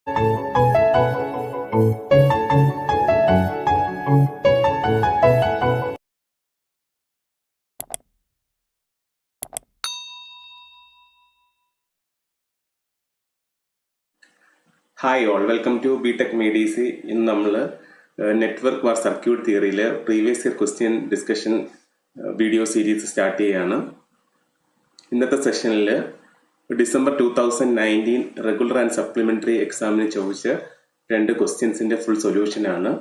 Hi all, welcome to B Tech മെഡിസി. ഇന്ന് നമ്മൾ നെറ്റ്വർക്ക് വാർ സർക്യൂട്ട് തിയറിയിലെ previous year question discussion video series start ചെയ്യുകയാണ്. ഇന്നത്തെ സെഷനിൽ ഡിസംബർ 2019 റെഗുലർ ആൻഡ് സപ്ലിമെൻ്ററി എക്സാമിന് ചോദിച്ച 2 ക്വസ്റ്റ്യൻസിൻ്റെ ഫുൾ സൊല്യൂഷനാണ്.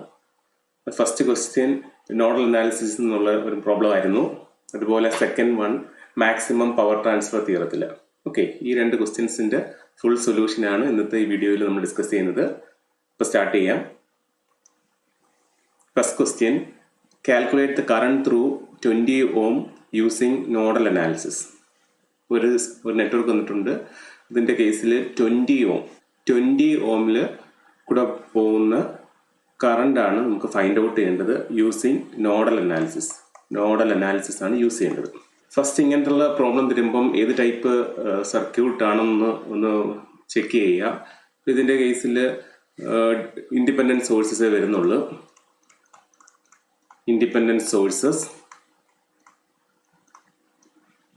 ഫസ്റ്റ് ക്വസ്റ്റ്യൻ നോഡൽ അനാലിസിസ് എന്നുള്ള ഒരു പ്രോബ്ലം ആയിരുന്നു. അതുപോലെ second one maximum power transfer തിയറത്തിൽ. ഓക്കെ, ഈ 2 ക്വസ്റ്റ്യൻസിൻ്റെ ഫുൾ സൊല്യൂഷനാണ് ഇന്നത്തെ ഈ വീഡിയോയിൽ നമ്മൾ ഡിസ്കസ് ചെയ്യുന്നത്. ഇപ്പോൾ സ്റ്റാർട്ട് ചെയ്യാം. First question, calculate the current through 20 ohm using nodal analysis. ഒരു നെറ്റ്വർക്ക് വന്നിട്ടുണ്ട്. ഇതിൻ്റെ കേസിൽ 20 ohmൽ കൂടെ പോകുന്ന കറണ്ടാണ് നമുക്ക് ഫൈൻഡ് ഔട്ട് ചെയ്യേണ്ടത് യൂസിങ് നോഡൽ അനാലിസിസ് ആണ് യൂസ് ചെയ്യേണ്ടത്. ഫസ്റ്റ് ഇങ്ങനത്തുള്ള പ്രോബ്ലം തരുമ്പം ഏത് ടൈപ്പ് സർക്യൂട്ട് ആണെന്ന് ഒന്ന് ചെക്ക് ചെയ്യുക. ഇതിൻ്റെ കേസിൽ ഇൻഡിപെൻഡൻറ്റ് സോഴ്സസേ വരുന്നുള്ളൂ.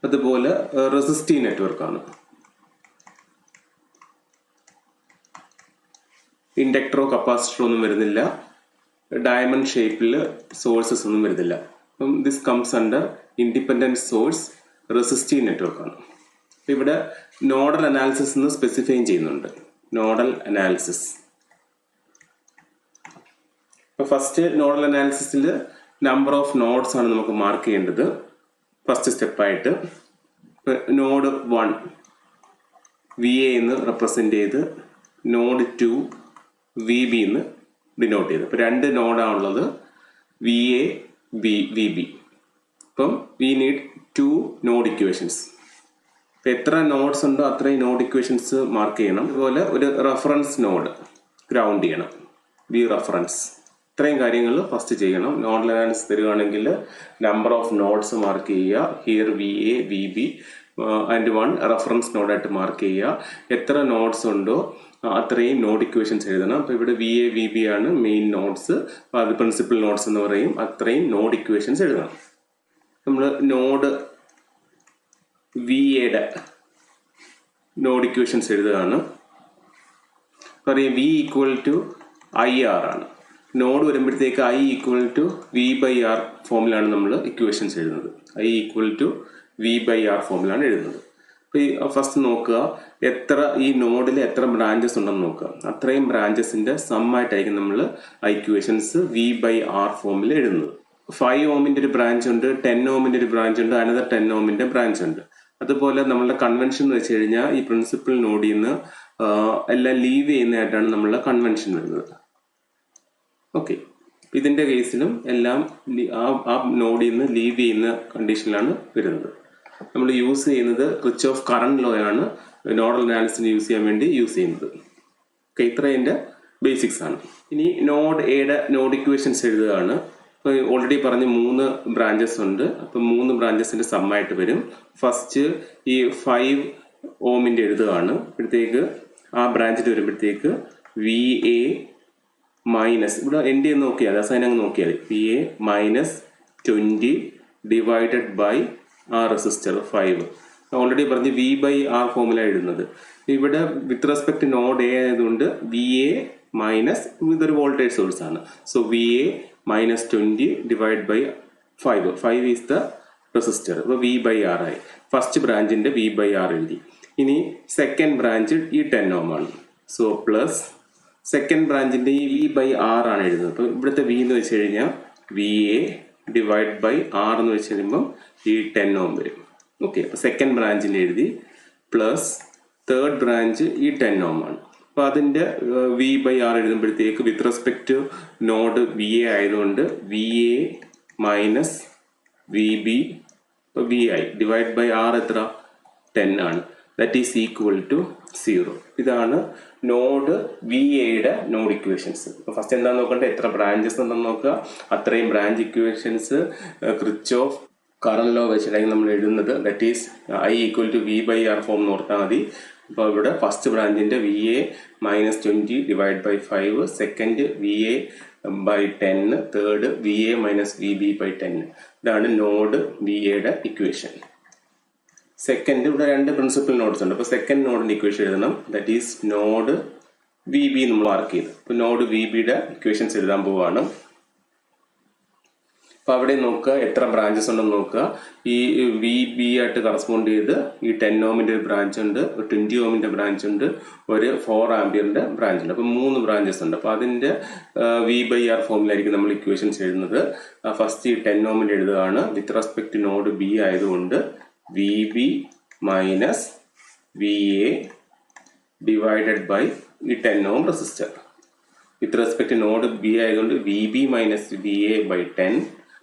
അതുപോലെ റെസിസ്റ്റീവ് നെറ്റ്വർക്കാണ്. ഇൻഡക്ടറോ കപ്പാസിറ്ററോ ഒന്നും വരുന്നില്ല. ഡയമണ്ട് ഷേപ്പിൽ സോഴ്സസ് ഒന്നും വരുന്നില്ല. അപ്പം this comes under independent source resistive നെറ്റ്വർക്കാണ്. ഇവിടെ നോഡൽ അനാലിസിസ് എന്ന് സ്പെസിഫൈ ചെയ്യുന്നുണ്ട്. Nodal analysis. ഇപ്പോൾ ഫസ്റ്റ് നോഡൽ അനാലിസിസിൽ നമ്പർ ഓഫ് നോഡ്സ് ആണ് നമുക്ക് മാർക്ക് ചെയ്യേണ്ടത്. ഫസ്റ്റ് സ്റ്റെപ്പായിട്ട് നോഡ് 1 VA എന്ന് റെപ്രസെൻ്റ് ചെയ്ത് നോഡ് 2 VB എന്ന് ഡിനോട്ട് ചെയ്ത്. ഇപ്പോൾ 2 നോഡാണുള്ളത്, VA VB. അപ്പം വി നീഡ് 2 നോഡ് ഇക്വേഷൻസ്. ഇപ്പം എത്ര നോഡ്സ് ഉണ്ടോ അത്രയും നോഡ് ഇക്വേഷൻസ് മാർക്ക് ചെയ്യണം. അതുപോലെ ഒരു റെഫറൻസ് നോഡ് ഗ്രൗണ്ട് ചെയ്യണം, വി റെഫറൻസ്. ഇത്രയും കാര്യങ്ങൾ ഫസ്റ്റ് ചെയ്യണം. നോഡൽ അനാലിസിസ് തരികയാണെങ്കിൽ നമ്പർ ഓഫ് നോഡ്സ് മാർക്ക് ചെയ്യുക. Here VA VB and 1 reference നോഡായിട്ട് മാർക്ക് ചെയ്യുക. എത്ര നോഡ്സ് ഉണ്ടോ അത്രയും നോഡ് ഇക്വേഷൻസ് എഴുതണം. അപ്പോൾ ഇവിടെ VA VB ആണ് മെയിൻ നോഡ്സ്, അത് പ്രിൻസിപ്പൽ നോഡ്സ് എന്ന് പറയും. അത്രയും നോഡ് ഇക്വേഷൻസ് എഴുതണം. നമ്മൾ നോഡ് VAയുടെ നോഡ് ഇക്വേഷൻസ് എഴുതുകയാണ്. പറയാം V = IR ആണ്. നോഡ് വരുമ്പോഴത്തേക്ക് I = V/R ഫോമിലാണ് നമ്മൾ ഇക്വേഷൻസ് എഴുതുന്നത്. I = V/R ഫോമിലാണ് എഴുതുന്നത്. അപ്പോൾ ഈ ഫസ്റ്റ് നോക്കുക, എത്ര ഈ നോഡിൽ എത്ര ബ്രാഞ്ചസ് ഉണ്ടെന്ന് നോക്കുക. അത്രയും ബ്രാഞ്ചസിൻ്റെ സമ്മായിട്ടായിരിക്കും നമ്മൾ ഇക്വേഷൻസ് V/R ഫോമിൽ എഴുതുന്നത്. 5 ohmന്റെ ഒരു ബ്രാഞ്ച് ഉണ്ട്, 10 ohmന്റെ ഒരു ബ്രാഞ്ച് ഉണ്ട്, അനദർ 10 ohmന്റെ ബ്രാഞ്ച് ഉണ്ട്. അതുപോലെ നമ്മളുടെ കൺവെൻഷൻ എന്ന് വെച്ച് കഴിഞ്ഞാൽ ഈ പ്രിൻസിപ്പൽ നോഡിൽ നിന്ന് എല്ലാം ലീവ് ചെയ്യുന്നതായിട്ടാണ് നമ്മളുടെ കൺവെൻഷൻ വരുന്നത്. ഓക്കെ, ഇതിൻ്റെ കേസിലും എല്ലാം ആ നോഡിൽ നിന്ന് ലീവ് ചെയ്യുന്ന കണ്ടീഷനിലാണ് വരുന്നത്. നമ്മൾ യൂസ് ചെയ്യുന്നത് കിർച്ചോഫ് കറണ്ട് ലോ ആണ് നോഡൽ അനാലിസിസ് യൂസ് ചെയ്യാൻ വേണ്ടി യൂസ് ചെയ്യുന്നത്. ഓക്കെ, ഇത്രതിൻ്റെ ബേസിക്സ് ആണ്. ഇനി നോഡ് എയുടെ നോഡ് ഇക്വേഷൻസ് എഴുതുകയാണ്. ഇപ്പോൾ ഓൾറെഡി പറഞ്ഞ് 3 ബ്രാഞ്ചസ് ഉണ്ട്. അപ്പം 3 ബ്രാഞ്ചസിൻ്റെ സമ്മായിട്ട് വരും. ഫസ്റ്റ് ഈ 5 ohmന്റെ എഴുതുകയാണ്. ഇപ്പോഴത്തേക്ക് ആ ബ്രാഞ്ചിൽ വരുമ്പോഴത്തേക്ക് VA മൈനസ്, ഇവിടെ എൻ്റെ എന്ന് നോക്കിയാൽ അസൈൻ അങ്ങ് നോക്കിയാൽ VA -20 ഡിവൈഡഡ് ബൈ ആ റെസിസ്റ്റർ 5. ഓൾറെഡി പറഞ്ഞ് V/R ഫോമിലാണ് എഴുതുന്നത്. ഇവിടെ വിത്ത് റെസ്പെക്ട് നോഡ് A ആയതുകൊണ്ട് VA മൈനസ്, ഇതൊരു വോൾട്ടേജ് സോഴ്സ് ആണ്. So VA -20 divide by 5 is the resistor. അപ്പോൾ V/R ആയി. ഫസ്റ്റ് ബ്രാഞ്ചിൻ്റെ V/R എഴുതി. ഇനി സെക്കൻഡ് ബ്രാഞ്ച് ഈ 10 ohm ആണ്. സോ പ്ലസ് സെക്കൻഡ് ബ്രാഞ്ചിൻ്റെ ഈ V/R ആണ് എഴുതുന്നത്. അപ്പോൾ ഇവിടുത്തെ V എന്ന് വെച്ച് കഴിഞ്ഞാൽ VA ഡിവൈഡ് ബൈ R എന്ന് വെച്ച് കഴിയുമ്പം ഈ 10 ohm വരും. ഓക്കെ, അപ്പോൾ സെക്കൻഡ് ബ്രാഞ്ചിൽ എഴുതി. പ്ലസ് തേർഡ് ബ്രാഞ്ച് ഈ 10 ohm ആണ്. അപ്പോൾ അതിൻ്റെ V/R എഴുതുമ്പോഴത്തേക്ക് വിത്ത് റെസ്പെക്ട് നോഡ് VA ആയതുകൊണ്ട് VA മൈനസ് VB, ഇപ്പോൾ VI ഡിവൈഡ് ബൈ R എത്ര 10 ആണ്. That is equal to 0. ഇതാണ് നോഡ് VAയുടെ നോഡ് ഇക്വേഷൻസ്. ഇപ്പോൾ ഫസ്റ്റ് എന്താണെന്ന് നോക്കണ്ടേ, എത്ര ബ്രാഞ്ചസ് ഉണ്ടെന്ന് നോക്കുക. അത്രയും branch equations Kirchhoff current law വെച്ചിട്ടായിരിക്കും നമ്മൾ എഴുതുന്നത്. That is I = V/R form എന്ന് ഓർത്താൽ മതി. അപ്പോൾ ഇവിടെ ഫസ്റ്റ് ബ്രാഞ്ചിൻ്റെ VA -20 divide by 5, second VA by 10, third VA - VB by 10. ഇതാണ് നോഡ് VAയുടെ ഇക്വേഷൻ. സെക്കൻഡ് ഇവിടെ രണ്ട് പ്രിൻസിപ്പൽ നോഡ്സ് ഉണ്ട്. അപ്പോൾ സെക്കൻഡ് നോഡിൻ്റെ ഇക്വേഷൻ എഴുതണം. ദാറ്റ് ഈസ് നോഡ് VB നമ്മൾ മാർക്ക് ചെയ്തു. അപ്പോൾ നോഡ് VBയുടെ ഇക്വേഷൻസ് എഴുതാൻ പോവുകയാണ്. അപ്പോൾ അവിടെ നോക്കുക എത്ര ബ്രാഞ്ചസ് ഉണ്ടെന്ന് നോക്കുക. ഈ VB ആയിട്ട് കറസ്പോണ്ട് ചെയ്ത് ഈ 10 ohmന്റെ ഒരു ബ്രാഞ്ച് ഉണ്ട്, 20 ohmന്റെ ബ്രാഞ്ച് ഉണ്ട്, ഒരു 4 ആംപിയറിന്റെ ബ്രാഞ്ച് ഉണ്ട്. അപ്പോൾ 3 ബ്രാഞ്ചസ് ഉണ്ട്. അപ്പോൾ അതിൻ്റെ V/R ഫോമിലായിരിക്കും നമ്മൾ ഇക്വേഷൻസ് എഴുതുന്നത്. ഫസ്റ്റ് ഈ 10 ohmന്റെ എഴുതുകയാണ്. വിത്ത് റെസ്പെക്ട് നോഡ് B ആയതുകൊണ്ട് VB minus VA divided by ഈ 10 ohm resistor. With respect node B ആയതുകൊണ്ട് VB മൈനസ് VA ബൈ 10.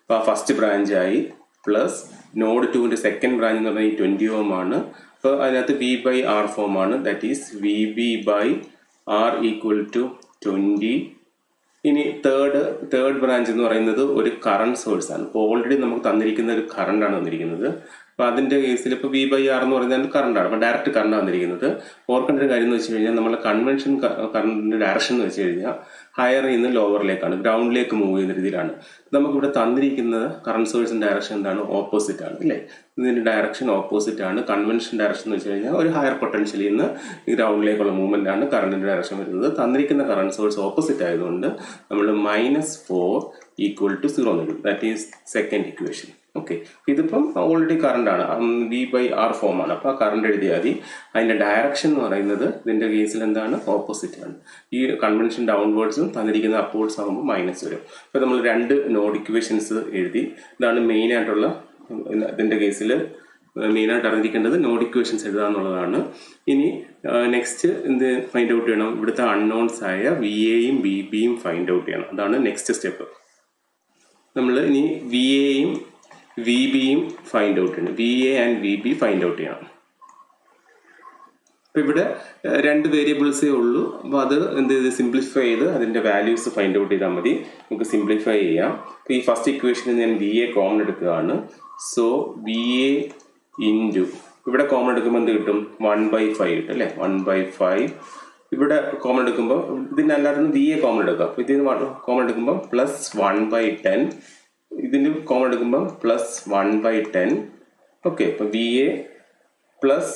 അപ്പോൾ ഫസ്റ്റ് ബ്രാഞ്ച് ആയി, പ്ലസ് നോഡ് 2ന്റെ സെക്കൻഡ് ബ്രാഞ്ച് എന്ന് പറഞ്ഞാൽ ഈ 20 ohm ആണ്. അപ്പോൾ അതിനകത്ത് V/R ഫോം ആണ്. That is VB/R equal to 20. ഇനി തേർഡ് ബ്രാഞ്ച് എന്ന് പറയുന്നത് ഒരു കറണ്ട് സോഴ്സ് ആണ്. അപ്പോൾ ഓൾറെഡി നമുക്ക് തന്നിരിക്കുന്ന ഒരു കറണ്ടാണ് തന്നിരിക്കുന്നത്. അപ്പോൾ അതിൻ്റെ കേസിൽ ഇപ്പോൾ V/R എന്ന് പറയുന്നത് കറണ്ടാണ്. അപ്പോൾ ഡയറക്റ്റ് കറണ്ട് തന്നിരിക്കുന്നത്. ഓർക്കേണ്ട ഒരു കാര്യം എന്ന് വെച്ച് കഴിഞ്ഞാൽ നമ്മളെ കൺവെൻഷൻ കറണ്ടിൻ്റെ ഡയറക്ഷൻ എന്ന് വെച്ച് കഴിഞ്ഞാൽ ഹയറിൽ നിന്ന് ലോവറിലേക്കാണ്, ഗ്രൗണ്ടിലേക്ക് മൂവ് ചെയ്യുന്ന രീതിയിലാണ്. നമുക്കിവിടെ തന്നിരിക്കുന്നത് കറണ്ട് സോഴ്സിൻ്റെ ഡയറക്ഷൻ എന്താണ്? ഓപ്പോസിറ്റ് ആണ് അല്ലേ? ഇതിൻ്റെ ഡയറക്ഷൻ ഓപ്പോസിറ്റ് ആണ്. കൺവെൻഷൻ ഡയറക്ഷൻ എന്ന് വെച്ച് കഴിഞ്ഞാൽ ഒരു ഹയർ പൊട്ടൻഷ്യലിൽ നിന്ന് ഈ ഗ്രൗണ്ടിലേക്കുള്ള മൂവ്മെൻ്റ് ആണ് കറണ്ടിൻ്റെ ഡയറക്ഷൻ വരുന്നത്. തന്നിരിക്കുന്ന കറണ്ട് സോഴ്സ് ഓപ്പോസിറ്റ് ആയതുകൊണ്ട് നമ്മൾ -4 ഈക്വൽ ടു 0 എന്ന് എഴുതും. That is second equation. Okay, ഇതിപ്പം ഓൾറെഡി കറണ്ടാണ്, V/R ഫോമാണ്. അപ്പോൾ ആ കറണ്ട് എഴുതിയാൽ മതി. അതിൻ്റെ ഡയറക്ഷൻ എന്ന് പറയുന്നത് ഇതിൻ്റെ കേസിൽ എന്താണ്? ഓപ്പോസിറ്റ് ആണ്. ഈ കൺവെൻഷൻ ഡൗൺവേർഡ്സും തന്നിരിക്കുന്ന അപ്വേർഡ്സ് ആകുമ്പോൾ മൈനസ് വരും. അപ്പോൾ നമ്മൾ രണ്ട് നോഡ് ഇക്വേഷൻസ് എഴുതി. ഇതാണ് മെയിനായിട്ടുള്ള, ഇതിൻ്റെ കേസിൽ മെയിനായിട്ട് അറിഞ്ഞിരിക്കേണ്ടത് നോഡ് ഇക്വേഷൻസ് എഴുതുക എന്നുള്ളതാണ്. ഇനി നെക്സ്റ്റ് എന്ത് ഫൈൻഡ് ഔട്ട് ചെയ്യണം? ഇവിടുത്തെ അൺനോൺസ് ആയ VAയും VBയും ഫൈൻഡ് ഔട്ട് ചെയ്യണം. അതാണ് നെക്സ്റ്റ് സ്റ്റെപ്പ്. നമ്മൾ ഇനി VAയും VBയും ഫൈൻഡ് ഔട്ട് ചെയ്യണം. VA and VB find out ചെയ്യണം. അപ്പോൾ ഇവിടെ രണ്ട് വേരിയബിൾസേ ഉള്ളൂ. അപ്പോൾ അത് എന്ത് ചെയ്ത് സിംപ്ലിഫൈ ചെയ്ത് അതിൻ്റെ വാല്യൂസ് ഫൈൻഡ് ഔട്ട് ചെയ്താൽ മതി. നമുക്ക് സിംപ്ലിഫൈ ചെയ്യാം. അപ്പോൾ ഈ ഫസ്റ്റ് ഇക്വേഷനിൽ ഞാൻ VA കോമൺ എടുക്കുകയാണ്. സോ VA ഇൻറ്റു ഇവിടെ കോമൺ എടുക്കുമ്പോൾ എന്ത് കിട്ടും? 1/5 കിട്ടും അല്ലേ? 1/5. ഇവിടെ കോമൺ എടുക്കുമ്പോൾ ഇതിൻ്റെ അല്ലാതെ VA കോമൺ എടുക്കുക. അപ്പോൾ ഇതിന് കോമൺ എടുക്കുമ്പോൾ പ്ലസ് 1/10. ഇതിന് കോമൺ എടുക്കുമ്പോൾ പ്ലസ് 1/10. ഓക്കെ, അപ്പോൾ VA പ്ലസ്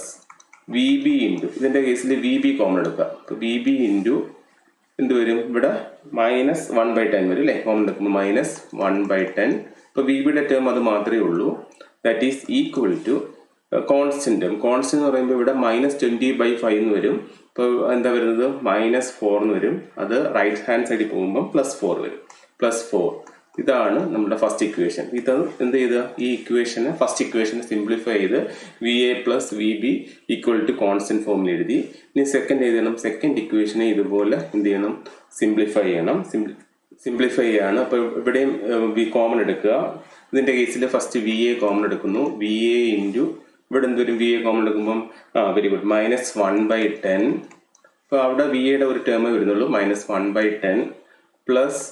VB ഇൻറ്റു ഇതിൻ്റെ കേസിൽ VB കോമൺ എടുക്കുക. അപ്പോൾ VB ഇൻറ്റു എന്ത് വരും? ഇവിടെ -1/10 വരും അല്ലേ? കോമൺ എടുക്കുമ്പോൾ -1/10. ഇപ്പോൾ VBയുടെ ടേം അത് മാത്രമേ ഉള്ളൂ. That is equal to constant. Constant എന്ന് പറയുമ്പോൾ ഇവിടെ -20/5 എന്ന് വരും. ഇപ്പോൾ എന്താ വരുന്നത്? -4 എന്ന് വരും. അത് റൈറ്റ് ഹാൻഡ് സൈഡിൽ പോകുമ്പോൾ +4 വരും. +4. ഇതാണ് നമ്മുടെ ഫസ്റ്റ് ഇക്വേഷൻ. ഇത് എന്ത് ചെയ്ത് ഈ ഇക്വേഷന് ഫസ്റ്റ് ഇക്വേഷനെ സിംപ്ലിഫൈ ചെയ്ത് VA plus VB equal to constant ഫോമിൽ എഴുതി. ഇനി സെക്കൻഡ് എഴുതണം. സെക്കൻഡ് ഇക്വേഷനെ ഇതുപോലെ എന്ത് ചെയ്യണം? സിംപ്ലിഫൈ ചെയ്യണം. സിംപ്ലിഫൈ ചെയ്യാണ്. അപ്പോൾ ഇവിടെയും കോമൺ എടുക്കുക. ഇതിൻ്റെ കേസിൽ ഫസ്റ്റ് VA കോമൺ എടുക്കുന്നു. VA ഇൻറ്റു ഇവിടെ എന്തൊരു VA കോമൺ എടുക്കുമ്പം വെരി ഗുഡ് -1/10. അപ്പോൾ അവിടെ VAയുടെ ഒരു ടേമേ വരുന്നുള്ളൂ, -1/10 പ്ലസ്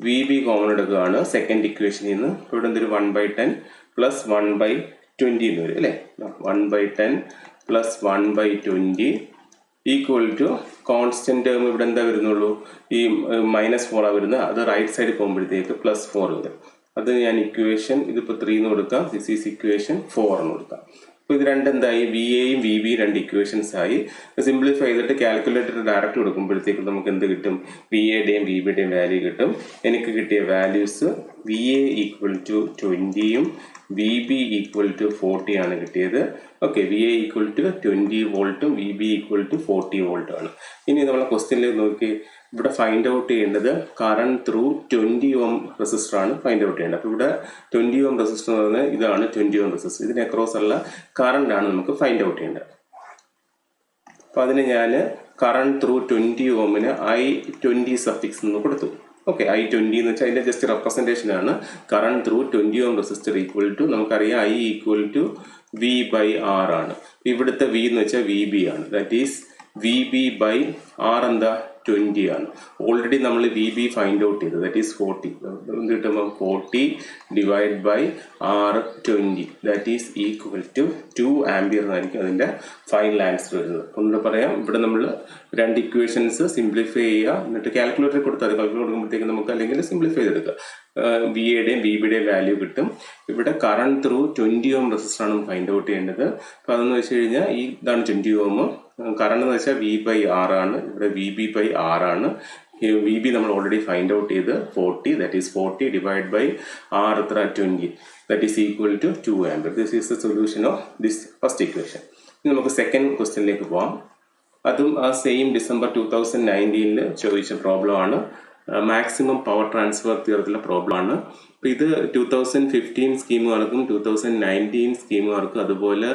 VB കോമൺ എടുക്കുകയാണ് സെക്കൻഡ് ഇക്വേഷനിൽ നിന്ന്. ഇവിടെ എന്തൊരു 1/10 പ്ലസ് 1/20 എന്ന് വരും അല്ലേ? 1/10 plus 1/20 equal to constant term ഇവിടെ എന്താ വരുന്നുള്ളൂ? ഈ -4 വരുന്നത്. അത് റൈറ്റ് സൈഡിൽ പോകുമ്പോഴത്തേക്ക് +4 വരും. അത് ഞാൻ ഇക്വേഷൻ ഇതിപ്പോൾ 3 എന്ന് കൊടുക്കാം. ദിസ് ഈസ് ഇക്വേഷൻ 4 എന്ന് കൊടുക്കാം. അപ്പോൾ ഇത് രണ്ടെന്തായി? VAയും VBയും രണ്ട് ഇക്വേഷൻസ് ആയി. സിംപ്ലിഫൈ ചെയ്തിട്ട് കാൽക്കുലേറ്റർ ഡയറക്റ്റ് കൊടുക്കുമ്പോഴത്തേക്ക് നമുക്ക് എന്ത് കിട്ടും? VAയുടെയും VBയുടെയും വാല്യൂ കിട്ടും. എനിക്ക് കിട്ടിയ വാല്യൂസ് VA ഈക്വൽ ടു 20യും VB ഈക്വൽ ടു 40 ആണ് കിട്ടിയത്. ഓക്കെ, VA ഈക്വൽ ടു 20 വോൾട്ടും VB ഈക്വൽ ടു 40 വോൾട്ടും ആണ്. ഇനി നമ്മളെ ക്വസ്റ്റ്യനിൽ നോക്കി ഇവിടെ ഫൈൻഡ് ഔട്ട് ചെയ്യേണ്ടത് കറണ്ട് ത്രൂ 20 ohm റെസിസ്റ്റർ ആണ് ഫൈൻഡ് ഔട്ട് ചെയ്യേണ്ടത്. അപ്പോൾ ഇവിടെ 20 ohm റെസിസ്റ്റർ എന്ന് പറഞ്ഞാൽ ഇതാണ് 20 ohm റെസിസ്റ്റർ. ഇതിന് അക്രോസ് ഉള്ള കറണ്ട് ആണ് നമുക്ക് ഫൈൻഡ് ഔട്ട് ചെയ്യേണ്ടത്. അപ്പോൾ അതിന് ഞാൻ കറണ്ട് ത്രൂ 20 ohmന് I20 സഫിക്സ് എന്ന് കൊടുത്തു. ഓക്കെ, I20 എന്ന് വെച്ചാൽ അതിൻ്റെ ജസ്റ്റ് റെപ്രസെൻറ്റേഷൻ ആണ്. Current through 20 ohm resistor equal to നമുക്കറിയാം I ഈക്വൽ ടു V/R ആണ്. ഇവിടുത്തെ V എന്ന് വെച്ചാൽ VB ആണ്. ദാറ്റ് ഈസ് VB/R എന്താ? 20 ആണ്. ഓൾറെഡി നമ്മൾ വി ബി ഫൈൻഡ് ഔട്ട് ചെയ്തു, ദാറ്റ് ഈസ് 40. എന്ത് കിട്ടുമ്പോൾ 40 divide by R20 that is equal to 2 ampere എന്നായിരിക്കും അതിൻ്റെ ഫൈനൽ ആൻസർ വരുന്നത്. ഒന്നുകൂടെ പറയാം, ഇവിടെ നമ്മൾ 2 ഇക്വേഷൻസ് സിംപ്ലിഫൈ ചെയ്യുക, എന്നിട്ട് കാൽക്കുലേറ്ററിൽ കൊടുത്താൽ കാൽക്കുലേറ്റർ കൊടുക്കുമ്പോഴത്തേക്ക് നമുക്ക് അല്ലെങ്കിൽ സിംപ്ലിഫൈ ചെയ്തെടുക്കുക. വി എയുടെയും ബി ബിയുടെയും വാല്യൂ കിട്ടും. ഇവിടെ കറണ്ട് ത്രൂ 20 ഓം റെസിസ്റ്ററാണ് ഫൈൻഡ് ഔട്ട് ചെയ്യേണ്ടത്. അപ്പോൾ അതെന്ന് വെച്ച് കഴിഞ്ഞാൽ ഇതാണ് 20 ഓം. കറണ്ട് എന്ന് വെച്ചാൽ വി ബൈ ആർ ആണ്, ഇവിടെ വി ബി ബൈ ആർ ആണ്. വി ബി നമ്മൾ ഓൾറെഡി ഫൈൻഡ് ഔട്ട് ചെയ്ത് 40, that is 40 divide by R എത്ര 20, that is equal to 2 ampere. This is the solution of this first equation. ഇനി നമുക്ക് സെക്കൻഡ് ക്വസ്റ്റ്യനിലേക്ക് പോവാം. അതും ആ സെയിം ഡിസംബർ 2019 ചോദിച്ച പ്രോബ്ലം ആണ്. മാക്സിമം പവർ ട്രാൻസ്ഫർ തിയറത്തിലെ പ്രോബ്ലം ആണ്. അപ്പോൾ ഇത് 2015 സ്കീമുകാർക്കും 2019 സ്കീമുകാർക്കും അതുപോലെ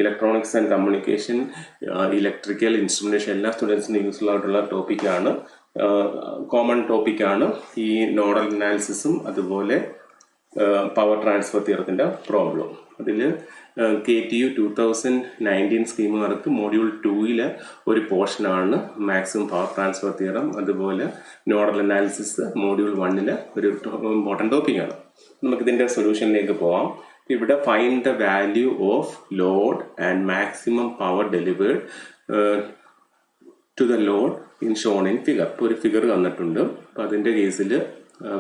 electronics and communication, electrical instrumentation എല്ലാ സ്റ്റുഡൻസിനും യൂസ്ഫുൾ ആയിട്ടുള്ള ടോപ്പിക്കാണ്, കോമൺ ടോപ്പിക്കാണ് ഈ നോഡൽ അനാലിസിസും അതുപോലെ പവർ ട്രാൻസ്ഫർ തിയറത്തിൻ്റെ പ്രോബ്ലം. അതിൽ KTU 2019 സ്കീമുകാർക്ക് മോഡ്യൂൾ 2 ഒരു പോർഷനാണ് മാക്സിമം പവർ ട്രാൻസ്ഫർ തിയറം, അതുപോലെ നോഡൽ അനാലിസിസ് മോഡ്യൂൾ 1 ഒരു ഇമ്പോർട്ടൻ്റ് ടോപ്പിക്കാണ്. നമുക്കിതിൻ്റെ സൊല്യൂഷനിലേക്ക് പോവാം. ഇവിടെ find the value of load and maximum power delivered to the load in shown in figure. ഇപ്പോൾ ഒരു ഫിഗർ തന്നിട്ടുണ്ട്. അപ്പോൾ അതിൻ്റെ കേസിൽ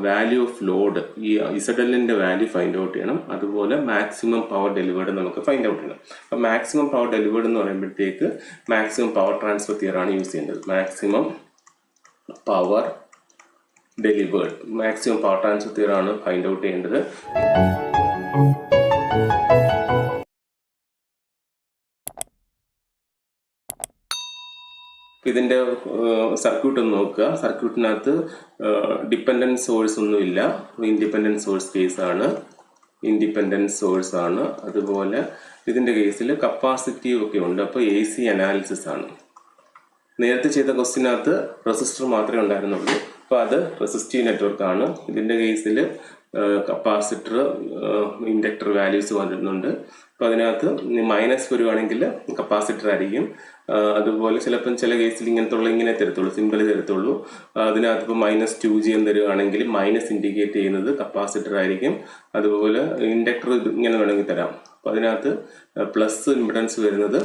വാല്യൂ ഓഫ് ലോഡ്, ഈ ഇസഡലിൻ്റെ വാല്യൂ ഫൈൻഡ് ഔട്ട് ചെയ്യണം, അതുപോലെ മാക്സിമം പവർ ഡെലിവേർഡ് നമുക്ക് ഫൈൻഡ് ഔട്ട് ചെയ്യണം. അപ്പോൾ മാക്സിമം പവർ ഡെലിവേർഡ് എന്ന് പറയുമ്പോഴത്തേക്ക് മാക്സിമം പവർ ട്രാൻസ്ഫർ തിയറാണ് യൂസ് ചെയ്യേണ്ടത്. Maximum power delivered, maximum power transfer തിയറാണ് ഫൈൻഡ് ഔട്ട് ചെയ്യേണ്ടത്. ഇതിൻ്റെ സർക്യൂട്ട് ഒന്ന് നോക്കുക. സർക്യൂട്ടിനകത്ത് ഡിപ്പെൻഡൻറ്റ് സോഴ്സ് ഒന്നുമില്ല, ഇൻഡിപെൻഡൻറ്റ് സോഴ്സ് കേസാണ്, ഇൻഡിപെൻഡൻറ്റ് സോഴ്സ് ആണ്. അതുപോലെ ഇതിൻ്റെ കേസിൽ കപ്പാസിറ്റീവ് ഒക്കെ ഉണ്ട്. അപ്പോൾ AC അനാലിസിസ് ആണ്. നേരത്തെ ചെയ്ത ക്വസ്റ്റിനകത്ത് റെസിസ്റ്റർ മാത്രമേ ഉണ്ടായിരുന്നുള്ളൂ, അപ്പോൾ അത് റെസിസ്റ്റീവ് നെറ്റ്വർക്ക് ആണ്. ഇതിൻ്റെ കേസിൽ കപ്പാസിറ്റർ, ഇൻഡക്ടർ വാല്യൂസ് വരുന്നുണ്ട്. അപ്പോൾ അതിനകത്ത് മൈനസ് വരുവാണെങ്കിൽ കപ്പാസിറ്റർ ആയിരിക്കും. അതുപോലെ ചിലപ്പം ചില കേസിൽ ഇങ്ങനെ തരത്തുള്ളൂ, സിമ്പിൾ തരത്തുള്ളൂ. അതിനകത്ത് ഇപ്പോൾ -2G എന്ന് തരുവാണെങ്കിൽ മൈനസ് ഇൻഡിക്കേറ്റ് ചെയ്യുന്നത് കപ്പാസിറ്റർ ആയിരിക്കും. അതുപോലെ ഇൻഡക്ടർ ഇങ്ങനെ വേണമെങ്കിൽ തരാം. അപ്പോൾ അതിനകത്ത് പ്ലസ് ഇമ്പിഡൻസ് വരുന്നത്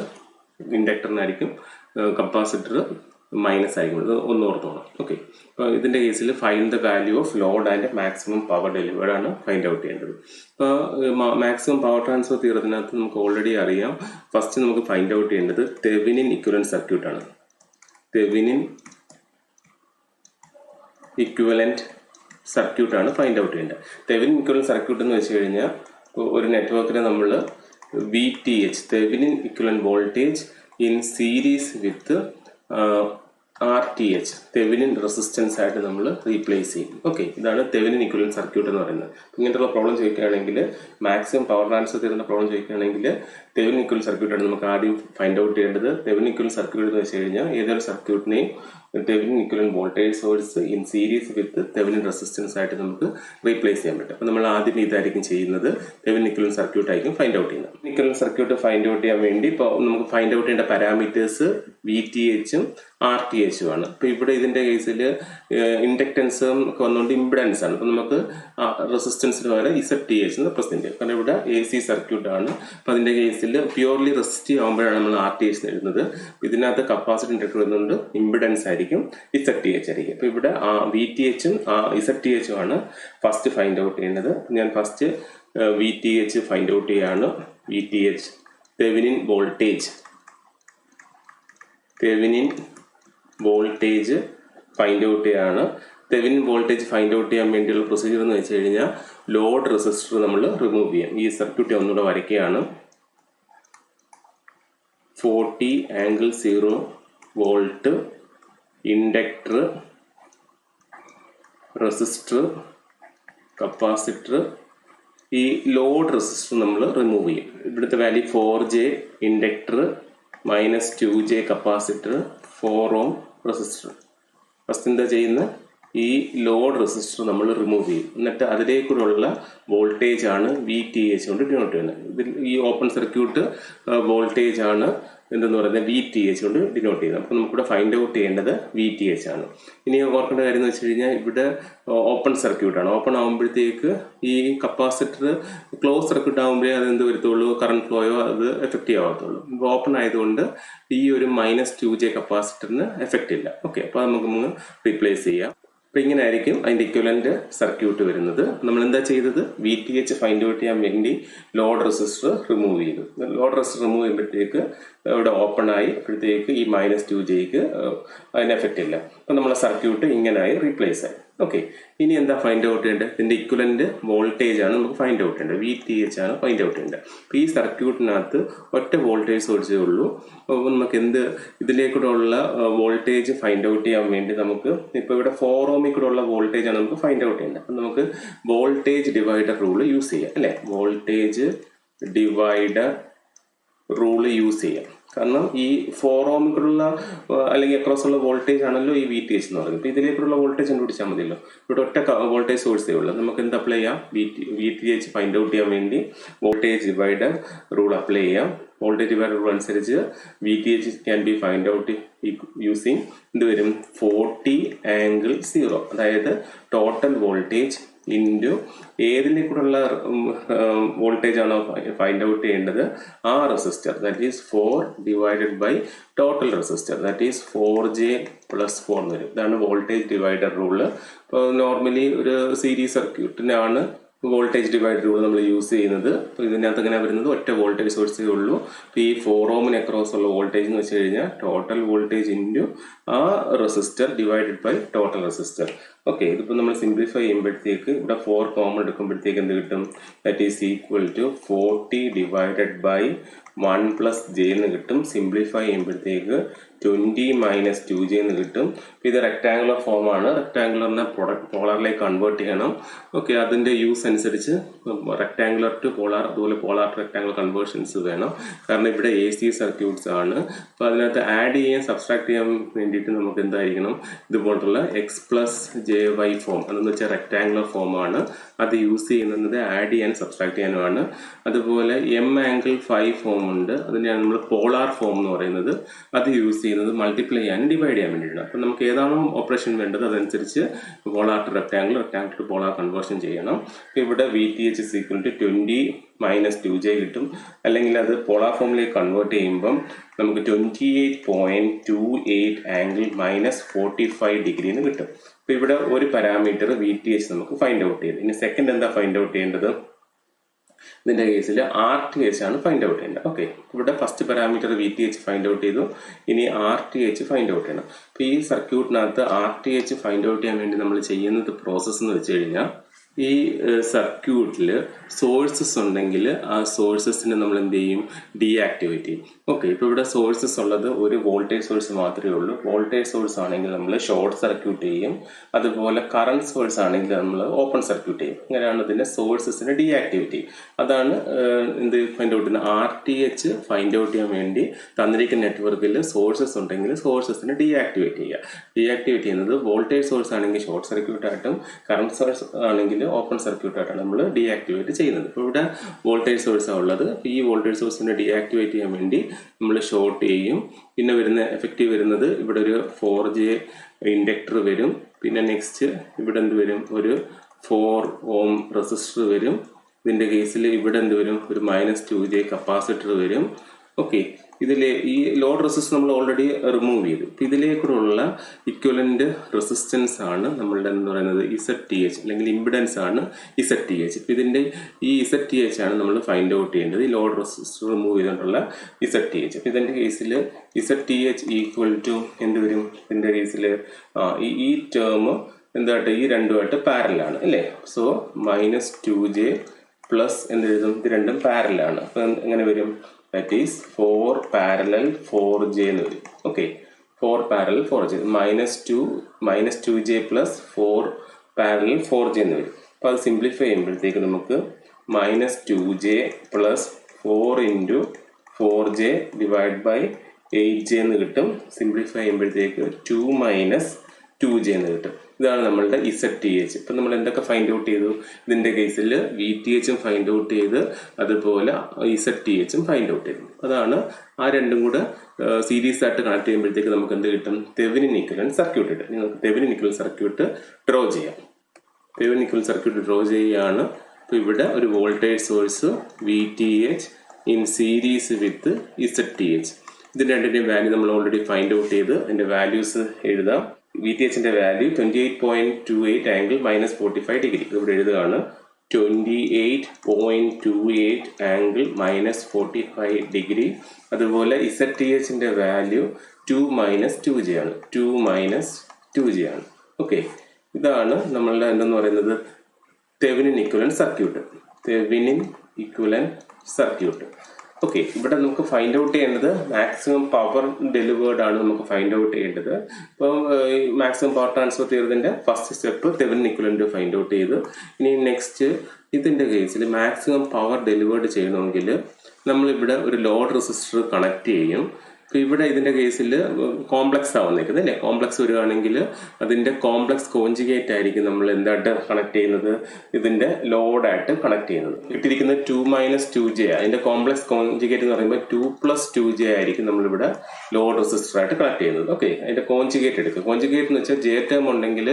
ഇൻഡക്ടറിനായിരിക്കും, കപ്പാസിറ്റർ മൈനസ് ആയിരിക്കും. ഇത് ഒന്ന് ഓർത്തോണം. ഓക്കെ, അപ്പോൾ ഇതിൻ്റെ കേസിൽ find the value of load and maximum power delivered ആണ് ഫൈൻഡ് ഔട്ട് ചെയ്യേണ്ടത്. അപ്പോൾ മാക്സിമം പവർ ട്രാൻസ്ഫർ തിയറത്തിനകത്ത് നമുക്ക് ഓൾറെഡി അറിയാം. ഫസ്റ്റ് നമുക്ക് ഫൈൻഡ് ഔട്ട് ചെയ്യേണ്ടത് തെവെനിൻ ഇക്വലന്റ് സർക്യൂട്ടാണ്. തെവെനിൻ ഇക്വലന്റ് സർക്യൂട്ടാണ് ഫൈൻഡ് ഔട്ട് ചെയ്യേണ്ടത്. തെവെനിൻ ഇക്വലന്റ് സർക്യൂട്ട് എന്ന് വെച്ച് കഴിഞ്ഞാൽ ഒരു നെറ്റ്വർക്കിനെ നമ്മൾ VTH, Thevenin equivalent voltage in series with RTH, Thevenin resistance ആയിട്ട് നമ്മൾ റീപ്ലേസ് ചെയ്യും. ഓക്കെ, ഇതാണ് തെവെനിൻ ഇക്വലന്റ് സർക്യൂട്ട് എന്ന് പറയുന്നത്. ഇങ്ങനത്തെ പ്രോബ്ലം ചോദിക്കുകയാണെങ്കിൽ, മാക്സിമം പവർ ട്രാൻസ്ഫർ തിയറിന്റെ പ്രോബ്ലം ചോദിക്കുകയാണെങ്കിൽ തെവെനിൻ ഇക്വലന്റ് സർക്യൂട്ടാണ് നമുക്ക് ആദ്യം ഫൈൻഡ് ഔട്ട് ചെയ്യേണ്ടത്. തെവെനിൻ ഇക്വലന്റ് സർക്യൂട്ട് എന്ന് വെച്ച് കഴിഞ്ഞാൽ ഏതൊരു സർക്യൂട്ടിനെയും Thevenin equivalent voltage source in series with Thevenin resistance ആയിട്ട് നമുക്ക് റീപ്ലേസ് ചെയ്യാൻ പറ്റും. അപ്പോൾ നമ്മൾ ആദ്യം ഇതായിരിക്കും ചെയ്യുന്നത്, തെവെനിൻ ഇക്വലന്റ് സർക്യൂട്ട് ആയിരിക്കും ഫൈൻഡ് ഔട്ട് ചെയ്യുന്നത്. ഇക്വലന്റ് സർക്യൂട്ട് ഫൈൻഡ് ഔട്ട് ചെയ്യാൻ വേണ്ടി ഇപ്പോൾ നമുക്ക് ഫൈൻഡ് ഔട്ട് ചെയ്യേണ്ട പാരാമീറ്റേഴ്സ് VTHഉം RTHഉം ആണ്. അപ്പോൾ ഇവിടെ ഇതിൻ്റെ കേസിൽ ഇൻഡക്റ്റൻസും ഒക്കെ വന്നുകൊണ്ട് ഇമ്പിഡൻസ് ആണ്. അപ്പോൾ നമുക്ക് റെസിസ്റ്റൻസിന് പകരം ZTH എന്ന് പ്രസന്റ് ചെയ്യും. കാരണം ഇവിടെ AC സർക്യൂട്ട് ആണ്. അപ്പോൾ അതിൻ്റെ കേസിൽ പ്യൂർലി റെസിസ്റ്റീവ് ആകുമ്പോഴാണ് നമ്മൾ RTH എഴുതുന്നത്. ഇതിനകത്ത് കപ്പാസിറ്റർ ഇൻഡക്ടർ വരുന്നുണ്ട്, ഇമ്പിഡൻസ് ആയിരിക്കും, ZTH ആയിരിക്കും. അപ്പോൾ ഇവിടെ VTHഉം ZTHഉം ആണ് ഫസ്റ്റ് ഫൈൻഡ് ഔട്ട് ചെയ്യുന്നത്. ഞാൻ ഫസ്റ്റ് VTH ഫൈൻഡ് ഔട്ട് ചെയ്യാണ്. VTH Thevenin voltage, Thevenin voltage find out ചെയ്യാണ്. തെവെനിൻ വോൾട്ടേജ് ഫൈൻഡ് ഔട്ട് ചെയ്യാൻ വേണ്ടിയുള്ള പ്രൊസീജിയർ എന്ന് വെച്ച് കഴിഞ്ഞാൽ ലോഡ് റെസിസ്റ്റർ നമ്മൾ റിമൂവ് ചെയ്യാം. ഈ സർക്യൂട്ട് ഒന്നുകൂടെ വരയ്ക്കുകയാണ്. 40∠0 വോൾട്ട്, ഇൻഡക്ടർ, റെസിസ്റ്റർ, കപ്പാസിറ്റർ, ഈ ലോഡ് റെസിസ്റ്റർ നമ്മൾ റിമൂവ് ചെയ്യും. ഇവിടുത്തെ value 4J inductor, -2J capacitor, 4 ohm resistor. First എന്താ ചെയ്യുന്നത്, ഈ ലോഡ് റെസിസ്റ്റർ നമ്മൾ റിമൂവ് ചെയ്യും. എന്നിട്ട് അതിലേക്കുള്ള വോൾട്ടേജ് ആണ് VTH കൊണ്ട് ഡിനോട്ട് ചെയ്യുന്നത്. ഇതിൽ ഈ ഓപ്പൺ സർക്യൂട്ട് വോൾട്ടേജ് ആണ് എന്തെന്ന് പറയുന്നത് VTH കൊണ്ട് ഡിനോട്ട് ചെയ്യുന്നത്. അപ്പോൾ നമുക്കിവിടെ ഫൈൻഡ് ഔട്ട് ചെയ്യേണ്ടത് VTH ആണ്. ഇനി ഓർക്കേണ്ട കാര്യം എന്ന് വെച്ച് കഴിഞ്ഞാൽ ഇവിടെ ഓപ്പൺ സർക്യൂട്ടാണ്. ഓപ്പൺ ആകുമ്പോഴത്തേക്ക് ഈ കപ്പാസിറ്റർ ക്ലോസ് സർക്യൂട്ട് ആകുമ്പോഴേ അത് എന്ത് വരത്തുള്ളൂ, കറണ്ട് ഫ്ലോയോ അത് എഫക്റ്റീവ് ആകത്തുള്ളൂ. ഇപ്പോൾ ഓപ്പൺ ആയതുകൊണ്ട് ഈ ഒരു -2J കപ്പാസിറ്ററിന് എഫക്റ്റ് ഇല്ല. ഓക്കെ, അപ്പോൾ നമുക്ക് റീപ്ലേസ് ചെയ്യാം. അപ്പോൾ ഇങ്ങനെ ആയിരിക്കും അതിൻ്റെ ഇക്വലന്റ് സർക്യൂട്ട് വരുന്നത്. നമ്മൾ എന്താ ചെയ്തത്, VTH ഫൈൻഡ് ഔട്ട് ചെയ്യാൻ വേണ്ടി ലോഡ് റെസിസ്റ്റർ റിമൂവ് ചെയ്തു. ലോഡ് റെസിസ്റ്റർ റിമൂവ് ചെയ്യുമ്പോഴത്തേക്ക് ഇവിടെ ഓപ്പൺ ആയി, അപ്പോഴത്തേക്ക് ഈ -2Jക്ക് അതിന് എഫക്റ്റ് ഇല്ല. അപ്പോൾ നമ്മളെ സർക്യൂട്ട് ഇങ്ങനായി റീപ്ലേസ് ആയി. ഓക്കെ, ഇനി എന്താ ഫൈൻഡ് ഔട്ട് ചെയ്യേണ്ടത്, ഇതിൻ്റെ ഇക്വലന്റ് വോൾട്ടേജ് ആണ് നമുക്ക് ഫൈൻഡ് ഔട്ട് ചെയ്യേണ്ടത്. VTH ആണ് ഫൈൻഡ് ഔട്ട് ചെയ്യേണ്ടത്. അപ്പോൾ ഈ സർക്യൂട്ടിനകത്ത് ഒറ്റ വോൾട്ടേജ് സോഴ്സേ ഉള്ളൂ. അപ്പോൾ നമുക്ക് ഇതിലേക്കൂടെ ഉള്ള വോൾട്ടേജ് ഫൈൻഡ് ഔട്ട് ചെയ്യാൻ വേണ്ടി നമുക്ക് ഇപ്പോൾ ഇവിടെ 4 ഓമിൽ കൂടെ ഉള്ള വോൾട്ടേജ് ആണ് നമുക്ക് ഫൈൻഡ് ഔട്ട് ചെയ്യേണ്ടത്. അപ്പം നമുക്ക് വോൾട്ടേജ് ഡിവൈഡർ റൂൾ യൂസ് ചെയ്യാം അല്ലേ. വോൾട്ടേജ് ഡിവൈഡർ റൂള് യൂസ് ചെയ്യാം. കാരണം ഈ 4 ഓമിലുള്ള അല്ലെങ്കിൽ അക്രോസ് ഉള്ള വോൾട്ടേജ് ആണല്ലോ ഈ VTH എന്ന് പറയുന്നത്. അപ്പോൾ ഇതിലേക്കുള്ള വോൾട്ടേജ് കണ്ടുപിടിച്ചാൽ മതിയല്ലോ. ഇവിടെ ഒറ്റ വോൾട്ടേജ് സോഴ്സേ ഉള്ളൂ. നമുക്ക് എന്ത് അപ്ലൈ ചെയ്യാം, VTH ഫൈൻഡ് ഔട്ട് ചെയ്യാൻ വേണ്ടി വോൾട്ടേജ് ഡിവൈഡർ റൂൾ അപ്ലൈ ചെയ്യാം. വോൾട്ടേജ് ഡിവൈഡർ റൂൾ അനുസരിച്ച് VTH can be find out using എന്ത് വരും, 40∠0. അതായത് ടോട്ടൽ വോൾട്ടേജ് ഇൻറ്റു ഏതിലേക്കൂടെയുള്ള വോൾട്ടേജ് ആണോ ഫൈൻഡ് ഔട്ട് ചെയ്യേണ്ടത് ആ resistor, that is 4 divided by total resistor, that is 4J + 4 എന്ന് വരും. ഇതാണ് വോൾട്ടേജ് ഡിവൈഡർ റൂള്. ഇപ്പോൾ നോർമലി ഒരു സീരീസ് സർക്യൂട്ടിനാണ് വോൾട്ടേജ് ഡിവൈഡർ റൂൾ നമ്മൾ യൂസ് ചെയ്യുന്നത്. അപ്പോൾ ഇതിനകത്ത് എങ്ങനെ വരുന്നത്, ഒറ്റ വോൾട്ടേജ് സോഴ്സേ ഉള്ളൂ. അപ്പോൾ ഈ 4 ഓമിന് അക്രോസ് ഉള്ള വോൾട്ടേജ് എന്ന് വെച്ച് കഴിഞ്ഞാൽ ടോട്ടൽ വോൾട്ടേജ് ഇൻറ്റു ആ resistor divided by total resistor. Okay, ഇതിപ്പോൾ നമ്മൾ സിംപ്ലിഫൈ ചെയ്യുമ്പോഴത്തേക്ക് ഇവിടെ 4 കോമൺ എടുക്കുമ്പോഴത്തേക്ക് എന്ത് കിട്ടും, that is equal to 40 divided by 1 + J എന്ന് കിട്ടും. സിംപ്ലിഫൈ ചെയ്യുമ്പോഴത്തേക്ക് 20 - 2J എന്ന് കിട്ടും. ഇത് റെക്ടാങ്കുലർ ഫോമാണ്. റെക്ടാങ്കുലറിനെ പോളാറിലേക്ക് കൺവേർട്ട് ചെയ്യണം. ഓക്കെ, അതിൻ്റെ യൂസ് അനുസരിച്ച് റെക്ടാങ്കുലർ ടു പോളാർ, അതുപോലെ പോളാർ ടു റെക്ടാങ്കുലർ കൺവേർഷൻസ് വേണം. കാരണം ഇവിടെ AC സർക്യൂട്ട്സ് ആണ്. അപ്പോൾ അതിനകത്ത് ആഡ് ചെയ്യാൻ സബ്സ്ട്രാക്ട് ചെയ്യാൻ വേണ്ടിയിട്ട് നമുക്ക് എന്തായിരിക്കണം, ഇതുപോലുള്ള X + JY ഫോം, അതെന്ന് വെച്ചാൽ റെക്ടാങ്കുലർ ഫോമാണ്. അത് യൂസ് ചെയ്യുന്നത് ആഡ് ചെയ്യാൻ സബ്സ്ട്രാക്ട് ചെയ്യാനുമാണ്. അതുപോലെ M∠5 ഫോം ഉണ്ട്, അതിനെയാണ് നമ്മൾ പോളാർ ഫോം എന്ന് പറയുന്നത്. അത് യൂസ് ചെയ്യുന്നത് മൾട്ടിപ്ലൈ ചെയ്യാനും ഡിവൈഡ് ചെയ്യാൻ വേണ്ടിയിട്ടാണ്. അപ്പം നമുക്ക് ഏതാണോ ഓപ്പറേഷൻ വേണ്ടത് അതനുസരിച്ച് polar to rectangular, rectangular to polar conversion ചെയ്യണം. അപ്പോൾ ഇവിടെ VTH = 20 - 2J കിട്ടും. അല്ലെങ്കിൽ അത് പോളാർ ഫോമിലേക്ക് കൺവേർട്ട് ചെയ്യുമ്പം നമുക്ക് 28.28 ∠ -45° എന്ന് കിട്ടും. അപ്പോൾ ഇവിടെ ഒരു പാരാമീറ്റർ VTH നമുക്ക് ഫൈൻഡ് ഔട്ട് ചെയ്ത്. ഇനി സെക്കൻഡ് എന്താ ഫൈൻഡ് ഔട്ട് ചെയ്യേണ്ടത്, ഇതിൻ്റെ കേസിൽ RTH ആണ് ഫൈൻഡ് ഔട്ട് ചെയ്യേണ്ടത്. ഓക്കെ, ഇവിടെ first parameter VTH find out ചെയ്തു. ഇനി RTH ഫൈൻഡ് ഔട്ട് ചെയ്യണം. അപ്പോൾ ഈ സർക്യൂട്ടിനകത്ത് RTH ഫൈൻഡ് ഔട്ട് ചെയ്യാൻ വേണ്ടി നമ്മൾ ചെയ്യുന്നത് പ്രോസസ്സ് എന്ന് വെച്ച് കഴിഞ്ഞാൽ, ഈ സർക്യൂട്ടിൽ സോഴ്സസ് ഉണ്ടെങ്കിൽ ആ സോഴ്സസിനെ നമ്മൾ എന്ത് ചെയ്യും, ഡീആക്ടിവേറ്റ് ചെയ്യും. ഓക്കെ, ഇപ്പോൾ ഇവിടെ സോഴ്സസ് ഉള്ളത് ഒരു വോൾട്ടേജ് സോഴ്സ് മാത്രമേ ഉള്ളൂ. വോൾട്ടേജ് സോഴ്സ് ആണെങ്കിൽ നമ്മൾ ഷോർട്ട് സർക്യൂട്ട് ചെയ്യും. അതുപോലെ കറണ്ട് സോഴ്സ് ആണെങ്കിൽ നമ്മൾ ഓപ്പൺ സർക്യൂട്ട് ചെയ്യും. അങ്ങനെയാണ് ഇതിൻ്റെ സോഴ്സസിനെ ഡീആക്ടിവേറ്റ് ചെയ്യും. അതാണ് എന്ത് ഫൈൻഡ് ഔട്ട് ചെയ്യുന്നത്, RTH ഫൈൻഡ് ഔട്ട് ചെയ്യാൻ വേണ്ടി തന്നിരിക്കുന്ന നെറ്റ്വർക്കിൽ സോഴ്സസ് ഉണ്ടെങ്കിൽ സോഴ്സസിനെ ഡീആക്ടിവേറ്റ് ചെയ്യുക. ഡീആക്ടിവേറ്റ് ചെയ്യുന്നത് വോൾട്ടേജ് സോഴ്സ് ആണെങ്കിൽ ഷോർട്ട് സർക്യൂട്ട് ആയിട്ടും കറണ്ട് സോഴ്സ് ആണെങ്കിൽ ഓപ്പൺ സർക്യൂട്ട് ആയിട്ടാണ് നമ്മൾ ഡീആക്ടിവേറ്റ് ചെയ്യുന്നത്. ഇപ്പോൾ ഇവിടെ വോൾട്ടേജ് സോഴ്സാണ് ഉള്ളത്. ഈ വോൾട്ടേജ് സോഴ്സിനെ ഡീആക്ടിവേറ്റ് ചെയ്യാൻ വേണ്ടി നമ്മൾ ഷോർട്ട് ചെയ്യും. പിന്നെ വരുന്ന എഫക്റ്റീവ് വരുന്നത് ഇവിടെ ഒരു 4J ഇൻഡക്ടർ വരും. പിന്നെ നെക്സ്റ്റ് ഇവിടെ എന്ത് വരും, ഒരു 4 ഓം റെസിസ്റ്റർ വരും. ഇതിൻ്റെ കേസിൽ ഇവിടെ എന്ത് വരും, ഒരു -2J കപ്പാസിറ്റർ വരും. ഓക്കെ, ഇതിലെ ഈ ലോഡ് റെസിസ്റ്റർ നമ്മൾ ഓൾറെഡി റിമൂവ് ചെയ്തു. ഇപ്പം ഇതിലേക്കുള്ള ഇക്വലന്റ് റെസിസ്റ്റൻസ് ആണ് നമ്മളുടെ എന്ന് പറയുന്നത് ZTH, അല്ലെങ്കിൽ ഇമ്പിഡൻസ് ആണ് ZTH. ഇപ്പം ഇതിൻ്റെ ഈ ZTH ആണ് നമ്മൾ ഫൈൻഡ് ഔട്ട് ചെയ്യേണ്ടത്, ഈ ലോഡ് റെസിസ്റ്റർ റിമൂവ് ചെയ്തിട്ടുള്ള ZTH. അപ്പം ഇതിൻ്റെ കേസിൽ ZTH = എന്ത് വരും, ഇതിൻ്റെ കേസിൽ ഈ ടേം എന്തായിട്ട് ഈ രണ്ടുമായിട്ട് പാരലാണ് അല്ലേ. സോ -2J പ്ലസ് എന്ത് എഴുതും, ഇത് രണ്ടും പാരലാണ്. അപ്പം എങ്ങനെ വരും, that is 4 parallel 4J എന്ന് വരും. Okay, 4 parallel 4J -2J plus 4 parallel 4J എന്ന് വരും. അപ്പോൾ അത് സിംപ്ലിഫൈ ചെയ്യുമ്പോഴത്തേക്ക് നമുക്ക് -2J plus 4 into 4J divided by 8J എന്ന് കിട്ടും. സിംപ്ലിഫൈ ചെയ്യുമ്പോഴത്തേക്ക് 2 - 2J എന്ന് കിട്ടും. ഇതാണ് നമ്മളുടെ ZTH. ഇപ്പം നമ്മൾ എന്തൊക്കെ ഫൈൻഡ് ഔട്ട് ചെയ്തു? ഇതിൻ്റെ കേസിൽ VTHും ഫൈൻഡ് ഔട്ട് ചെയ്ത് അതുപോലെ ZTHും ഫൈൻഡ് ഔട്ട് ചെയ്തു. അതാണ് ആ രണ്ടും കൂടെ സീരീസ് ആയിട്ട് കണക്ട് ചെയ്യുമ്പോഴത്തേക്ക് നമുക്ക് എന്ത് കിട്ടും? തെവെനിൻ ഇക്വിവലന്റ് സർക്യൂട്ട് കിട്ടും. നിങ്ങൾക്ക് തെവെനിൻ ഇക്വിവലന്റ് സർക്യൂട്ട് ഡ്രോ ചെയ്യാം. തെവെനിൻ ഇക്വിവലന്റ് സർക്യൂട്ട് ഡ്രോ ചെയ്യുകയാണ്. അപ്പോൾ ഇവിടെ ഒരു voltage source VTH in series with ZTH. ഇതിൻ്റെ രണ്ടിൻ്റെയും വാല്യൂ നമ്മൾ ഓൾറെഡി ഫൈൻഡ് ഔട്ട് ചെയ്ത് അതിൻ്റെ വാല്യൂസ് എഴുതാം. VTHന്റെ വാല്യൂ 28.28 ആംഗിൾ -45 ഡിഗ്രി. ഇവിടെ എഴുതുകയാണ് 28.28 ആംഗിൾ -45 ഡിഗ്രി. അതുപോലെ ZTHന്റെ വാല്യൂ 2 - 2j ആണ്. 2 - 2j ആണ്. ഓക്കെ, ഇതാണ് നമ്മളുടെ എന്തെന്ന് പറയുന്നത് Thevenin equivalent circuit. Thevenin equivalent circuit. Okay, ഇവിടെ നമുക്ക് ഫൈൻഡ് ഔട്ട് ചെയ്യേണ്ടത് മാക്സിമം പവർ ഡെലിവേർഡ് ആണ് നമുക്ക് ഫൈൻഡ് ഔട്ട് ചെയ്യേണ്ടത്. ഇപ്പം മാക്സിമം പവർ ട്രാൻസ്ഫർ തിയറത്തിന്റെ first step Thevenin equivalent find out ചെയ്ത്, ഇനി നെക്സ്റ്റ് ഇതിന്റെ കേസിൽ മാക്സിമം പവർ ഡെലിവേർഡ് ചെയ്യണമെങ്കിൽ നമ്മളിവിടെ ഒരു ലോഡ് റെസിസ്റ്റർ കണക്ട് ചെയ്യും. അപ്പോൾ ഇവിടെ ഇതിൻ്റെ കേസിൽ കോംപ്ലക്സ് ആണ് വന്നിരിക്കുന്നത് അല്ലേ? കോംപ്ലക്സ് വരികയാണെങ്കിൽ അതിൻ്റെ കോംപ്ലക്സ് കോഞ്ചുഗേറ്റ് ആയിരിക്കും നമ്മൾ എന്തായിട്ട് കണക്ട് ചെയ്യുന്നത്? ഇതിൻ്റെ ലോഡായിട്ട് കണക്ട് ചെയ്യുന്നത്. ഇട്ടിരിക്കുന്നത് 2 - 2j. അതിൻ്റെ കോംപ്ലക്സ് കോഞ്ചുഗേറ്റ് എന്ന് പറയുമ്പോൾ 2 + 2j ആയിരിക്കും നമ്മളിവിടെ ലോഡ് റെസിസ്റ്ററായിട്ട് കണക്ട് ചെയ്യുന്നത്. ഓക്കെ, അതിൻ്റെ കോഞ്ചുഗേറ്റ് എടുക്കുക. കോഞ്ചുഗേറ്റ് എന്ന് വെച്ചാൽ j ടേം ഉണ്ടെങ്കിൽ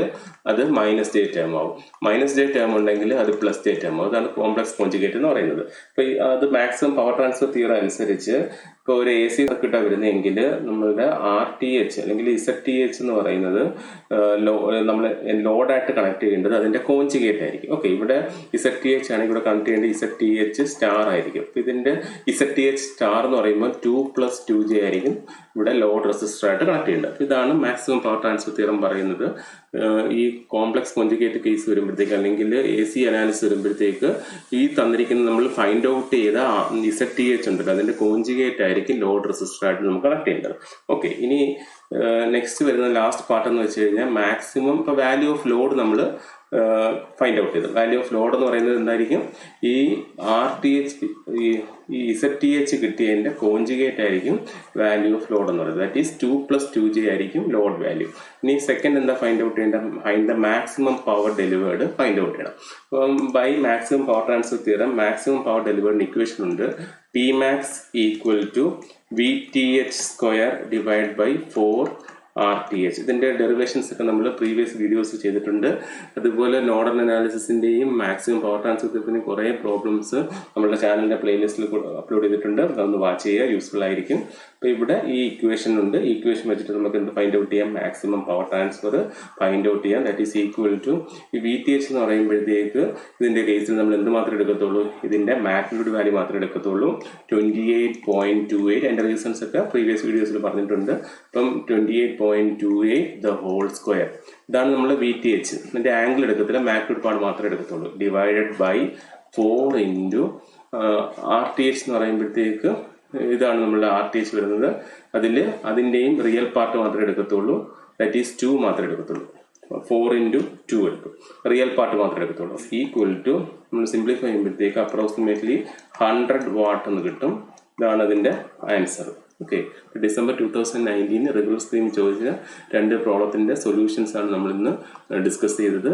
അത് -j ടേം ആവും, -j ടേം ഉണ്ടെങ്കിൽ അത് +j ടേം ആവും. അതാണ് കോംപ്ലക്സ് കോഞ്ചുഗേറ്റ് എന്ന് പറയുന്നത്. അപ്പോൾ അത് മാക്സിമം പവർ ട്രാൻസ്ഫർ തിയറം അനുസരിച്ച് ഇപ്പോൾ ഒരു AC സർക്യൂട്ടാണ് വരുന്നതെങ്കിൽ നമ്മളുടെ RTH അല്ലെങ്കിൽ ZTH എന്ന് പറയുന്നത് നമ്മൾ ലോഡായിട്ട് കണക്ട് ചെയ്യേണ്ടത് അതിൻ്റെ കോഞ്ചുഗേറ്റ് ആയിരിക്കും. ഓക്കെ, ഇവിടെ ZTH ആണെങ്കിൽ ഇവിടെ കണക്ട് ചെയ്യേണ്ടത് ZTH സ്റ്റാർ ആയിരിക്കും. ഇതിൻ്റെ ZTH സ്റ്റാർ എന്ന് പറയുമ്പോൾ 2 + 2j ആയിരിക്കും ഇവിടെ ലോഡ് റെസിസ്റ്ററായിട്ട് കണക്ട് ചെയ്യേണ്ടത്. അപ്പോൾ ഇതാണ് മാക്സിമം പവർ ട്രാൻസ്ഫർ തിയറം പറയുന്നത്. ഈ കോംപ്ലക്സ് കോഞ്ചുഗേറ്റ് കേസ് വരുമ്പോഴത്തേക്ക് അല്ലെങ്കിൽ AC അനാലിസിസ് വരുമ്പോഴത്തേക്ക് ഈ തന്നിരിക്കുന്ന നമ്മൾ ഫൈൻഡ് ഔട്ട് ചെയ്ത ZTH ഉണ്ടല്ലോ അതിൻ്റെ കോഞ്ചുഗേറ്റ് ആയിരിക്കും ലോഡ് റെസിസ്റ്ററായിട്ട് നമുക്ക് കണക്ട് ചെയ്യേണ്ടത്. ഓക്കെ, ഇനി നെക്സ്റ്റ് വരുന്ന ലാസ്റ്റ് പാർട്ട് എന്ന് വെച്ച് കഴിഞ്ഞാൽ മാക്സിമം ഇപ്പോൾ വാല്യൂ ഓഫ് ലോഡ് നമ്മൾ ഫൈൻഡ് ഔട്ട് ചെയ്തു. വാല്യൂ ഓഫ് ലോഡ് എന്ന് പറയുന്നത് എന്തായിരിക്കും? ഈ RTH ഈ ZTH കിട്ടിയതിൻ്റെ കോഞ്ചുഗേറ്റ് ആയിരിക്കും വാല്യൂ ഓഫ് ലോഡ് എന്ന് പറയുന്നത്. ദാറ്റ് ഈസ് 2 + 2j ആയിരിക്കും ലോഡ് വാല്യൂ. ഇനി സെക്കൻഡ് എന്താ ഫൈൻഡ് ഔട്ട് ചെയ്യേണ്ടത്? Find the maximum power delivered find out ചെയ്യണം. അപ്പം by maximum power transfer theorem maximum power delivered equation ഉണ്ട്. Pmax = VTH² / 4 RTH. ഇതിൻ്റെ ഡെറിവേഷൻസ് ഒക്കെ നമ്മൾ പ്രീവിയസ് വീഡിയോസ് ചെയ്തിട്ടുണ്ട്. അതുപോലെ നോഡൽ അനാലിസിസിൻ്റെയും മാക്സിമം പവർ ട്രാൻസ്ഫർ തിയറത്തിൻ്റെയും കുറേ പ്രോബ്ലംസ് നമ്മുടെ ചാനലിൻ്റെ പ്ലേലിസ്റ്റിൽ അപ്ലോഡ് ചെയ്തിട്ടുണ്ട്. അതൊന്ന് വാച്ച് ചെയ്യുക, യൂസ്ഫുൾ ആയിരിക്കും. അപ്പോൾ ഇവിടെ ഈ ഇക്വേഷൻ ഉണ്ട്. ഈ ഇക്വേഷൻ വെച്ചിട്ട് നമുക്ക് എന്ത് ഫൈൻഡ് ഔട്ട് ചെയ്യാം? Maximum power transfer find out ചെയ്യാം. ദാറ്റ് ഈസ് ഈക്വൽ ടു ഈ VTH എന്ന് പറയുമ്പോഴത്തേക്ക് ഇതിൻ്റെ കേസിൽ നമ്മൾ എന്ത് മാത്രമേ എടുക്കത്തുള്ളൂ? ഇതിൻ്റെ മാഗ്നിറ്റ്യൂഡ് വാല്യൂ മാത്രമേ എടുക്കത്തുള്ളൂ. 28.28. അതിൻ്റെ റീസൺസ് ഒക്കെ പ്രീവിയസ് വീഡിയോസിൽ പറഞ്ഞിട്ടുണ്ട്. അപ്പം 28.28 the whole square. ഇതാണ് നമ്മൾ VTH. ഇതിൻ്റെ ആംഗിൾ എടുക്കത്തില്ല, മാഗ്നിറ്റ്യൂഡ് പാർട്ട് മാത്രമേ എടുക്കത്തുള്ളൂ. ഡിവൈഡഡ് ബൈ 4 ഇൻറ്റു RTH എന്ന് പറയുമ്പോഴത്തേക്ക് ഇതാണ് നമ്മളുടെ RTH വരുന്നത്. അതിൻ്റെയും റിയൽ പാർട്ട് മാത്രമേ എടുക്കത്തുള്ളൂ. ദാറ്റ് ഈസ് 2 മാത്രമേ എടുക്കത്തുള്ളൂ. 4 × 2 എടുക്കും, റിയൽ പാർട്ട് മാത്രമേ എടുക്കത്തുള്ളൂ. ഈക്വൽ ടു നമ്മൾ സിംപ്ലിഫൈ ചെയ്യുമ്പോഴത്തേക്ക് അപ്രോക്സിമേറ്റ്ലി 100 വാട്ട് എന്ന് കിട്ടും. ഇതാണ് അതിൻ്റെ answer. Okay, December 2019 regular screen ചോദിച്ച 2 പ്രോബ്ലത്തിൻ്റെ സൊല്യൂഷൻസ് ആണ് നമ്മൾ ഇന്ന് ഡിസ്കസ് ചെയ്തത്.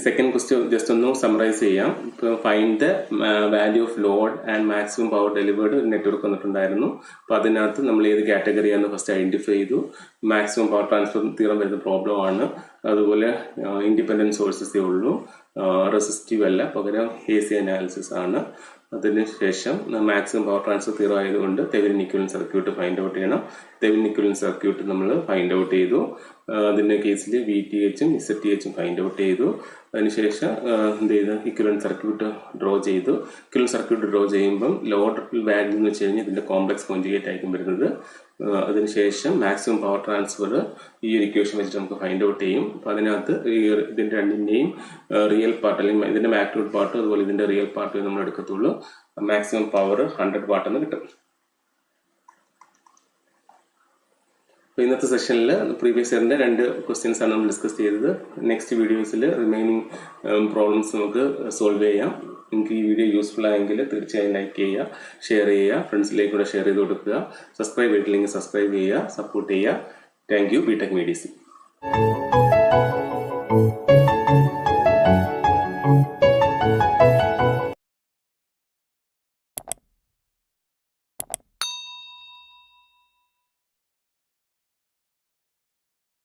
സെക്കൻഡ് ക്വസ്റ്റ്യൻ ജസ്റ്റ് ഒന്ന് സമ്മറൈസ് ചെയ്യാം. ഇപ്പോൾ find the value of load and maximum power delivered network വന്നിട്ടുണ്ടായിരുന്നു. അപ്പോൾ അതിനകത്ത് നമ്മൾ ഏത് കാറ്റഗറിയാണെന്ന് ഫസ്റ്റ് ഐഡൻറ്റിഫൈ ചെയ്തു. മാക്സിമം പവർ ട്രാൻസ്ഫർ തിയറം വരുന്ന പ്രോബ്ലം ആണ്. അതുപോലെ ഇൻഡിപെൻഡൻറ്റ് സോഴ്സസേ ഉള്ളൂ, റെസിസ്റ്റീവ് അല്ല, പകരം AC അനാലിസിസ് ആണ്. അതിനുശേഷം മാക്സിമം പവർ ട്രാൻസ്ഫർ തിയറം ആയതുകൊണ്ട് Thevenin equivalent circuit find out ചെയ്യണം. തെവെനിൻ ഇക്വിവലന്റ് സർക്യൂട്ട് നമ്മൾ ഫൈൻഡ് ഔട്ട് ചെയ്തു. അതിൻ്റെ കേസിൽ VTHും ZTHും ഫൈൻഡ് ഔട്ട് ചെയ്തു. അതിനുശേഷം എന്ത് ചെയ്തു? ഇക്വിവലന്റ് സർക്യൂട്ട് ഡ്രോ ചെയ്തു. ഇക്വിവലന്റ് സർക്യൂട്ട് ഡ്രോ ചെയ്യുമ്പം ലോഡ് വാല്യൂ എന്ന് വെച്ച് കഴിഞ്ഞാൽ ഇതിൻ്റെ കോംപ്ലക്സ് കോഞ്ചുഗേറ്റ് ആയിരിക്കും വരുന്നത്. അതിനുശേഷം മാക്സിമം പവർ ട്രാൻസ്ഫർ ഈ ഒരു ഇക്വേഷൻ വെച്ചിട്ട് നമുക്ക് ഫൈൻഡ് ഔട്ട് ചെയ്യും. അപ്പോൾ അതിനകത്ത് ഇതിൻ്റെ രണ്ടിൻ്റെയും റിയൽ പാർട്ട് അല്ലെങ്കിൽ ഇതിൻ്റെ മാഗ്നിറ്റ്യൂഡ് പാർട്ട് അതുപോലെ ഇതിൻ്റെ റിയൽ പാർട്ട് നമ്മൾ എടുക്കത്തുള്ളൂ. മാക്സിമം പവർ 100 വാട്ട് എന്ന് കിട്ടും. അപ്പോൾ ഇന്നത്തെ സെഷനിൽ പ്രീവിയസ് ഇയറിൻ്റെ 2 ക്വസ്റ്റ്യൻസ് ആണ് നമ്മൾ ഡിസ്കസ് ചെയ്തത്. നെക്സ്റ്റ് വീഡിയോസിൽ റിമൈനിങ് പ്രോബ്ലംസ് നമുക്ക് സോൾവ് ചെയ്യാം. നിങ്ങൾക്ക് ഈ വീഡിയോ യൂസ്ഫുൾ ആയെങ്കിൽ തീർച്ചയായും ലൈക്ക് ചെയ്യുക, ഷെയർ ചെയ്യുക, ഫ്രണ്ട്സിലേക്ക് കൂടെ ഷെയർ ചെയ്ത് കൊടുക്കുക. സബ്സ്ക്രൈബ് ചെയ്തിട്ടില്ലെങ്കിൽ സബ്സ്ക്രൈബ് ചെയ്യുക, സപ്പോർട്ട് ചെയ്യുക. Thank you. BTech medicine.